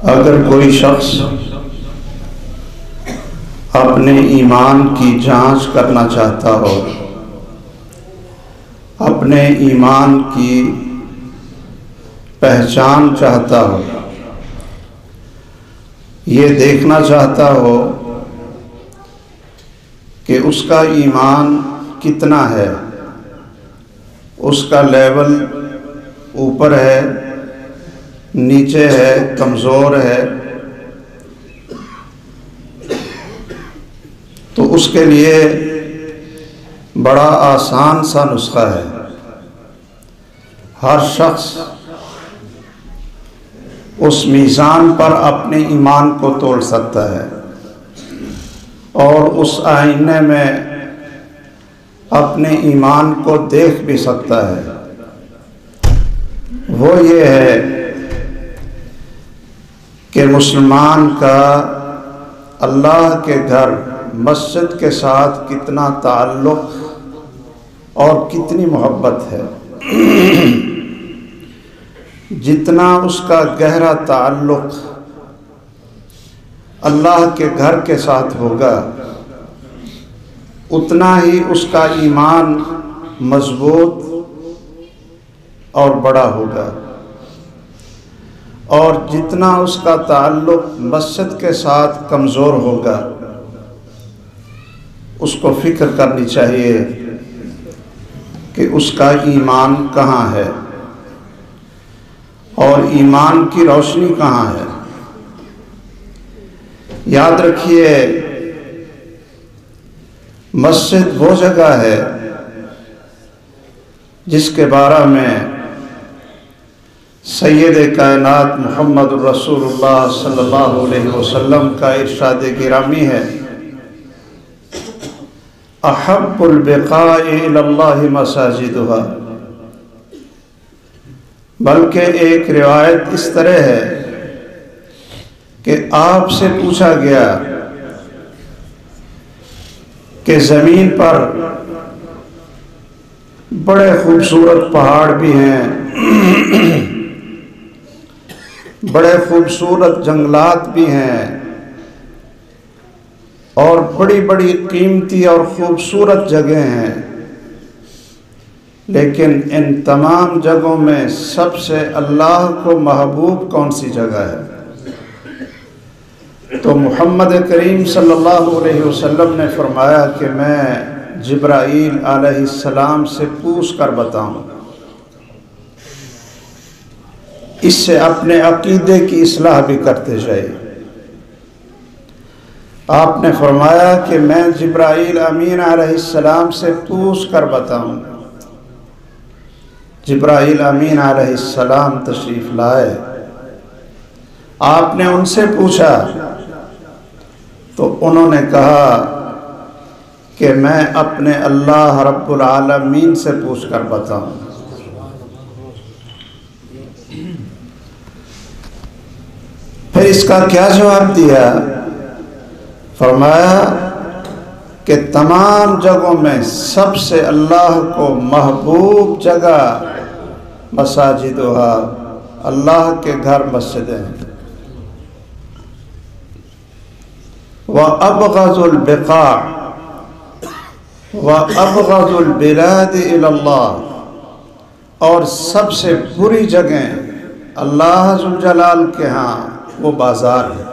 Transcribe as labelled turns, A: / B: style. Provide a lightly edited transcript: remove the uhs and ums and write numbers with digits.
A: اگر کوئی شخص اپنے ایمان کی جانچ کرنا چاہتا ہو، اپنے ایمان کی پہچان چاہتا ہو، یہ دیکھنا چاہتا ہو کہ اس کا ایمان کتنا ہے، اس کا لیول اوپر ہے، نیچے ہے، کمزور ہے، تو اس کے لیے بڑا آسان سا نسخہ ہے۔ ہر شخص اس میزان پر اپنے ایمان کو تول سکتا ہے اور اس آئینے میں اپنے ایمان کو دیکھ بھی سکتا ہے۔ وہ یہ ہے کہ مسلمان کا اللہ کے گھر مسجد کے ساتھ کتنا تعلق اور کتنی محبت ہے۔ جتنا اس کا گہرا تعلق اللہ کے گھر کے ساتھ ہوگا، اتنا ہی اس کا ایمان مضبوط اور بڑا ہوگا، اور جتنا اس کا تعلق مسجد کے ساتھ کمزور ہوگا، اس کو فکر کرنی چاہیے کہ اس کا ایمان کہاں ہے اور ایمان کی روشنی کہاں ہے۔ یاد رکھیے، مسجد وہ جگہ ہے جس کے بارے میں سید کائنات محمد رسول اللہ صلی اللہ علیہ وسلم کا ارشاد گرامی ہے، احب البقاء الی اللہ مساجدها۔ بلکہ ایک روایت اس طرح ہے کہ آپ سے پوچھا گیا کہ زمین پر بڑے خوبصورت پہاڑ بھی ہیں، بڑے خوبصورت جنگلات بھی ہیں، اور بڑی بڑی قیمتی اور خوبصورت جگہیں ہیں، لیکن ان تمام جگہوں میں سب سے اللہ کو محبوب کون سی جگہ ہے؟ تو محمد کریم صلی اللہ علیہ وسلم نے فرمایا کہ میں جبرائیل علیہ السلام سے پوچھ کر بتاؤں۔ اس سے اپنے عقیدے کی اصلاح بھی کرتے جائیں۔ آپ نے فرمایا کہ میں جبرائیل امین علیہ السلام سے پوچھ کر بتاؤں۔ جبرائیل امین علیہ السلام تشریف لائے، آپ نے ان سے پوچھا تو انہوں نے کہا کہ میں اپنے اللہ رب العالمین سے پوچھ کر بتاؤں۔ پھر اس کا کیا جواب دیا؟ فرمایا کہ تمام جگہوں میں سب سے اللہ کو محبوب جگہ مساجدها، اللہ کے گھر مسجدیں، وَأَبْغَضُ الْبِقَاعِ وَأَبْغَضُ الْبِلَادِ إِلَى اللَّهِ، اور سب سے بری جگہیں اللہ ذوالجلال کے ہاں وہ بازار ہے۔